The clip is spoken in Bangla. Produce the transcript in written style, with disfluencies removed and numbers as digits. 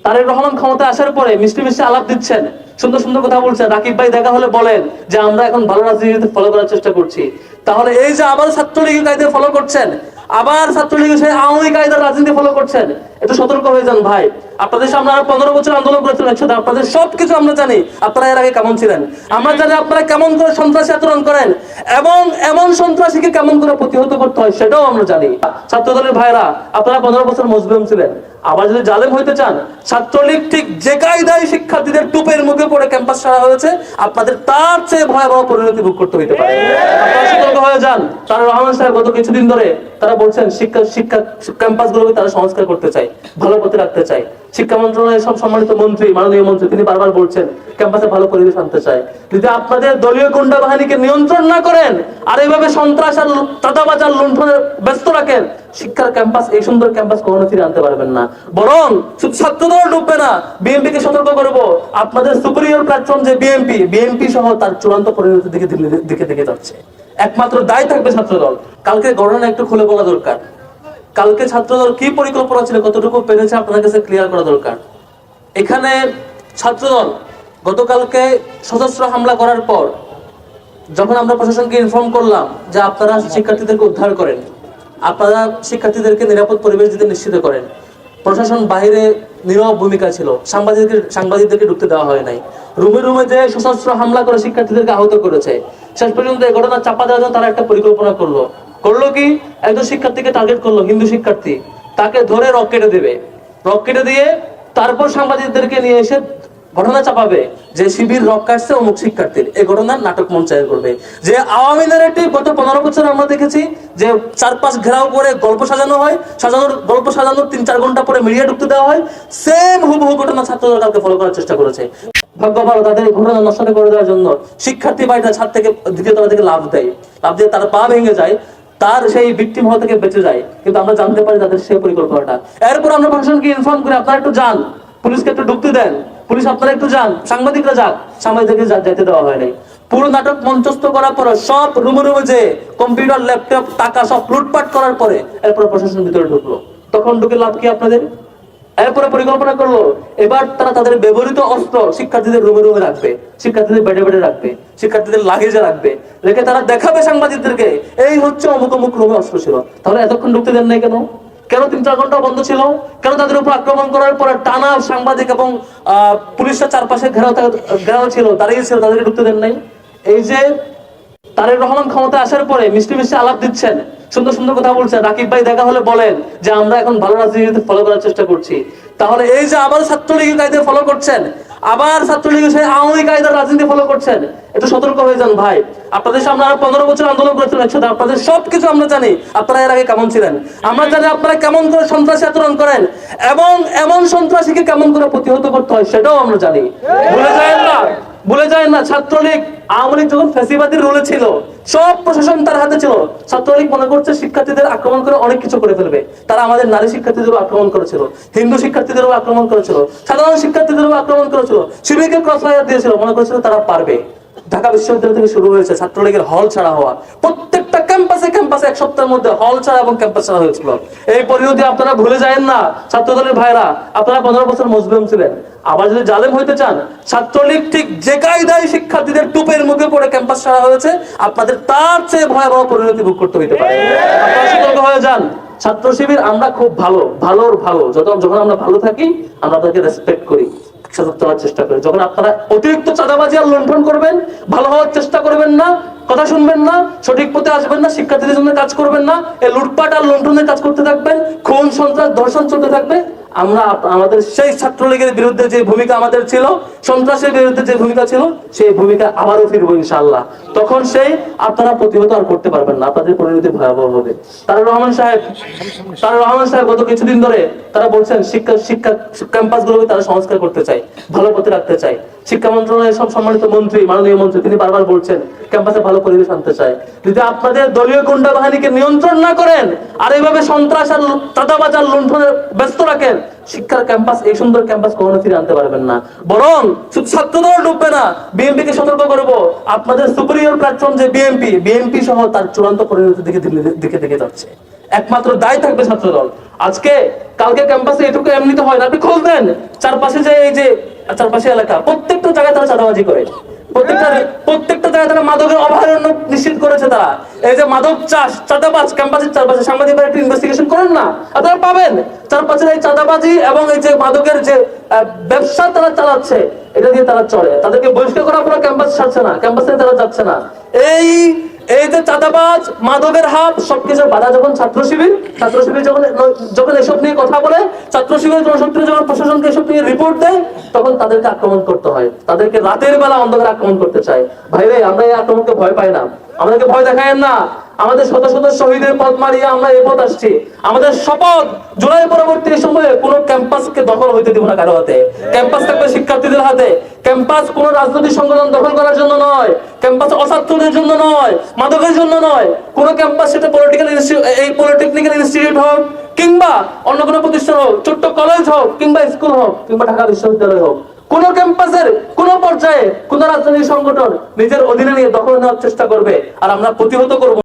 তারেক রহমান ক্ষমতা আসার পরে মিষ্টি মিষ্টি আলাপ দিচ্ছেন, সুন্দর সুন্দর কথা বলছেন, রাকিব ভাই দেখা হলে বলেন যে আমরা এখন ভালো রাজনীতি ফলো করার চেষ্টা করছি। তাহলে এই যে আবার ছাত্রলীগের কায়দা ফলো করছেন, আবার ছাত্রলীগের সেই আওয়ামী কায়দার রাজনীতি ফলো করছেন, একটু সতর্ক হয়ে যান ভাই। আপনাদের সামনে আরো 15 বছর আন্দোলন করেছেন একসাথে, আপনাদের সবকিছু আমরা জানি আপনারা এর আগে কেমন ছিলেন, আমরা জানি আপনারা কেমন করে সন্ত্রাসী আচরণ করেন এবং এমন সন্ত্রাসীকে কেমন করে প্রতিহত করতে হয় সেটাও আমরা জানি। ছাত্রদলের ভাইরা, আপনারা 15 বছর মজলুম ছিলেন, আবার যদি জালেম হইতে চান, ছাত্রলীগ ঠিক যে কায়দায় শিক্ষার্থীদের টুপের মুখে পড়ে ক্যাম্পাস ছাড়া হয়েছে, আপনাদের তার চেয়ে ভয়াবহ পরিণতি ভোগ করতে হইতে পারে। আপনারা সতর্ক হয়ে যান। তারেক রহমান সাহেব গত কিছুদিন ধরে তারা বলছেন শিক্ষা ক্যাম্পাসগুলোকে তারা সংস্কার করতে চায়, ভালো পথে রাখতে চায়। শিক্ষা মন্ত্রণালয়ের সব সম্মানিত মন্ত্রী, মাননীয় মন্ত্রী, তিনি বারবার বলছেন ক্যাম্পাসে ভালো পরিবেশ আনতে চায়। যদি আপনাদের দলীয় গুন্ডা বাহিনীকে নিয়ন্ত্রণ না করেন আর এইভাবে সন্ত্রাস আর চাঁদাবাজ আর লুণ্ঠনে ব্যস্ত রাখেন, শিক্ষার ক্যাম্পাস, এই সুন্দর ক্যাম্পাস কখনো ফিরে আনতে পারবেন না। বরং শুধু ছাত্রদল ডুববে না, বিএনপি কে সতর্ক করবো, আপনাদের সুপিরিয়র প্ল্যাটফর্ম যে বিএনপি সহ তার চূড়ান্ত পরিণতির দিকে যাচ্ছে। একমাত্র দায় থাকবে ছাত্রদল। কালকে ঘটনা একটু খুলে বলা দরকার। কালকে ছাত্রদল কি পরিকল্পনা ছিল, কতটুকু পেরেছে আপনার কাছে ক্লিয়ার করা দরকার। এখানে ছাত্রদল গতকালকে সশস্ত্র হামলা করার পর যখন আমরা প্রশাসনকে ইনফর্ম করলাম যে আপনারা শিক্ষার্থীদেরকে উদ্ধার করেন, আপনারা শিক্ষার্থীদেরকে নিরাপদ পরিবেশ দিতে নিশ্চিত করেন, প্রশাসন বাইরে নীরব ভূমিকা ছিল, সাংবাদিকদেরকে ঢুকতে দেওয়া হয় নাই। রুমে রুমে যে সশস্ত্র হামলা করে শিক্ষার্থীদেরকে আহত করেছে। শেষ পর্যন্ত এই ঘটনা চাপা দেওয়ার জন্য তারা একটা পরিকল্পনা করলো কি, একজন শিক্ষার্থীকে টার্গেট করলো, হিন্দু শিক্ষার্থী, তাকে ধরে রকেটে দেবে, রকেটে দিয়ে তারপর সাংবাদিকদেরকে নিয়ে এসে ঘটনা চাপাবে যে শিবির রক কাটছে অমুক শিক্ষার্থীর। এই ঘটনার নাটক মঞ্চায়ন করবে। যে আওয়ামী ন্যারেটিভ গত 15 বছর আমরা দেখেছি যে চারপাশ ঘেরাও করে গল্প সাজানো হয়, গল্প সাজানোর 3-4 ঘন্টা পরে মিডিয়া ঢুকতে দেওয়া হয়, সেম হুবহু ঘটনা ছাত্রদল কালকে ফলো করার চেষ্টা করেছে। ভাগ্য ভালো, তাদের ঘটনা নষ্ট করে দেওয়ার জন্য শিক্ষার্থী বাড়িটা ছাদ থেকে দ্বিতীয় তলা থেকে লাফ দিয়ে তার পা ভেঙে যায়, তার সেই ভিকটিম হওয়া থেকে বেঁচে যায়। কিন্তু আমরা জানতে পারি তাদের সেই পরিকল্পনাটা। এরপর আমরা প্রশাসনকে ইনফর্ম করি আপনারা একটু যান, পুলিশকে একটু ঢুকতে দেন, পুলিশ আপনারা একটু যান, সাংবাদিকরা যাক, সাংবাদিকদেরকে যেতে দেওয়া হয় নাই। পুরো নাটক মঞ্চস্থ করার পরে সব রুমে যে কম্পিউটার ল্যাপটপ টাকা সব লুটপাট করার পরে এরপর প্রশাসন ভিতরে ঢুকলো। তখন ঢুকে লাভ কি আপনাদের? এরপরে পরিকল্পনা করলো এবার তারা তাদের ব্যবহৃত অস্ত্র শিক্ষার্থীদের রুমে রাখবে, শিক্ষার্থীদের বেডে রাখবে, শিক্ষার্থীদের লাগেজে রাখবে, রেখে তারা দেখাবে সাংবাদিকদেরকে এই হচ্ছে অমুক অমুক রুমে অস্ত্র ছিল। তাহলে এতক্ষণ ঢুকতে দেন নাই কেন? 3-4 ঘন্টা বন্ধ ছিল কেন? তাদের উপর আক্রমণ করার পরে টানা সাংবাদিক এবং পুলিশের চারপাশে ঘেরাও ছিল, দাঁড়িয়ে ছিল, তাদেরকে ঢুকতে দেন নাই। এই যে তারেক রহমান ক্ষমতা আসার পরে মিষ্টি মিষ্টি আলাপ দিচ্ছেন, সুন্দর সুন্দর কথা বলছেন, রাকিব ভাই দেখা হলে বলেন যে আমরা এখন ভালো রাজনীতি ফলো করার চেষ্টা করছি। তাহলে এই যে আবার ছাত্রলীগের কায়দা ফলো করছেন, আবার ছাত্রলীগের সেই আওয়ামী কায়দার রাজনীতি ফলো করছেন, একটু সতর্ক হয়ে যান ভাই। আপনাদের সামনে আরো 15 বছর আন্দোলন করেছেন একসাথে, আপনাদের সবকিছু আমরা জানি আপনারা এর আগে কেমন ছিলেন, আমরা জানি আপনারা কেমন করে সন্ত্রাসী আচরণ করেন এবং এমন সন্ত্রাসীকে কেমন করে প্রতিহত করতে হয় সেটাও আমরা জানি। ভুলে যায় না ছাত্রলীগ আওয়ামী লীগ যখন ফ্যাসিবাদীর রোলে ছিল, সব প্রশাসন তার হাতে ছিল। ছাত্রলীগ মনে করছে শিক্ষার্থীদের আক্রমণ করে অনেক কিছু করে ফেলবে। তারা আমাদের নারী শিক্ষার্থীদেরও আক্রমণ করেছিল, হিন্দু শিক্ষার্থীদেরও আক্রমণ করেছিল, সাধারণ শিক্ষার্থীদেরও আক্রমণ করেছিল, শিবিরকে ক্রসফায়ার দিয়েছিল, মনে করেছিল তারা পারবে। ঢাকা বিশ্ববিদ্যালয় থেকে শুরু হয়েছে ছাত্রলীগের হল ছাড়া হওয়া, প্রত্যেকটা ক্যাম্পাসে 1 সপ্তাহের মধ্যে হল ছাড়া এবং ক্যাম্পাস ছাড়া হয়েছিল। এই পরিণতি আপনারা ভুলে যায় না ছাত্রদলের ভাইরা, আপনারা 15 বছর মজলুম ছিলেন, আবার যদি জালেম হইতে চান, ছাত্রলীগ ঠিক যে কায়দায় শিক্ষার্থীদের টুপের মুখে পড়ে ক্যাম্পাস ছাড়া হয়েছে, আপনাদের তার চেয়ে ভয়াবহ পরিণতি ভোগ করতে হইতে পারে। আপনারা সতর্ক হয়ে যান। ছাত্র শিবির আমরা খুব ভালো, যখন আমরা ভালো থাকি আমরা আপনাকে রেসপেক্ট করি, চলার চেষ্টা করি। যখন আপনারা অতিরিক্ত চাঁদাবাজি আর লুণ্ঠন করবেন, ভালো হওয়ার চেষ্টা করবেন না, কথা শুনবেন না, সঠিক পথে আসবেন না, শিক্ষার্থীদের জন্য কাজ করবেন না, এই লুটপাট আর লুণ্ঠনের কাজ করতে থাকবেন, খুন সন্ত্রাস ধর্ষণ চলতে থাকবে, আমরা আমাদের সেই ছাত্রলীগের বিরুদ্ধে যে ভূমিকা আমাদের ছিল, সন্ত্রাসের বিরুদ্ধে যে ভূমিকা ছিল, সেই ভূমিকা আবারও ফিরবো ইনশাআল্লাহ। তখন সেই আপনারা প্রতিহত আর করতে পারবেন না, আপনাদের পরিণতি ভয়াবহ হবে। তারেক রহমান সাহেব গত কিছুদিন ধরে তারা বলছেন শিক্ষা ক্যাম্পাসগুলোকে তারা সংস্কার করতে চায়, ভালো পথে রাখতে চায়। শিক্ষা মন্ত্রণালয়ের সব সম্মানিত মন্ত্রী, মাননীয় মন্ত্রী, তিনি বারবার বলছেন ক্যাম্পাসে ভালো পরিবেশ আনতে চায়। যদি আপনাদের দলীয় গুন্ডা বাহিনীকে নিয়ন্ত্রণ না করেন আর এইভাবে সন্ত্রাস আর চাঁদাবাজ আর লুণ্ঠনে ব্যস্ত রাখেন, শিক্ষার ক্যাম্পাস, এই সুন্দর ক্যাম্পাস কখনো ফিরে আনতে পারবেন না। বরং শুধু ছাত্রদল ডুববে না, বিএনপি কে সতর্ক করব, আপনাদের সুপিরিয়র প্ল্যাটফর্ম যে বিএনপি সহ তার চূড়ান্ত পরিণতির দিকে দিকে যাচ্ছে। একমাত্র দায় থাকবে ছাত্রদল। আজকে কালকে ক্যাম্পাসে এটুকু এমনিতে হয় না, আপনি খোঁজ দেন চারপাশে যে এই যে চারপাশে এলাকা, প্রত্যেকটা জায়গায় তারা চাঁদাবাজি করে, প্রত্যেকটা জায়গায় তারা মাদকের অভয়ারণ্য নিশ্চিত করেছে। তারা এই যে মাদক চাষ, চাঁদাবাজ ক্যাম্পাসের চারপাশে, সাংবাদিকরা একটু ইনভেস্টিগেশন করেন না, আপনারা পাবেন চারপাশের এই চাঁদাবাজি এবং এই যে মাদকের যে ব্যবসা তারা চালাচ্ছে, এটা দিয়ে তারা চলে। তাদেরকে বহিষ্কার করা পুরো ক্যাম্পাস ছাড়ছে না, ক্যাম্পাসে তারা যাচ্ছে না। এই এই যে চাঁদাবাজ, মাদকের হাত, সবকিছু বাধা যখন ছাত্র শিবির যখন এসব নিয়ে কথা বলে, ছাত্র শিবির জনশক্তি যখন প্রশাসনকে এসব নিয়ে রিপোর্ট দেয়, তখন তাদেরকে আক্রমণ করতে হয়, তাদেরকে রাতের বেলা অন্ধকারে আক্রমণ করতে চায়। ভাইরে, আমরা এই আক্রমণকে ভয় পাই না, আমাদেরকে ভয় দেখায়েন না। আমাদের শত শত শহীদের পথ মারিয়ে আমরা এই পথ আসছি। আমাদের শপথ, জুলাই পরবর্তী সময়ে কোনো ক্যাম্পাসকে দখল হইতে দিব না কারো হাতে। ক্যাম্পাস থাকবে শিক্ষার্থীদের হাতে। ক্যাম্পাস কোনো রাজনৈতিক সংগঠন দখল করার জন্য নয়, ক্যাম্পাস অছাত্রদের জন্য নয়, মাদকের জন্য নয়। কোন ক্যাম্পাস, সেটা পলিটেকনিক্যাল ইনস্টিটিউট হোক, কিংবা অন্য কোনো প্রতিষ্ঠান হোক, ছোট্ট কলেজ হোক, কিংবা স্কুল হোক, কিংবা ঢাকা বিশ্ববিদ্যালয় হোক, কোন ক্যাম্পাসের কোন পর্যায়ে কোন রাজনৈতিক সংগঠন নিজের অধীনে নিয়ে দখল নেওয়ার চেষ্টা করবে, আর আমরা প্রতিহত করব।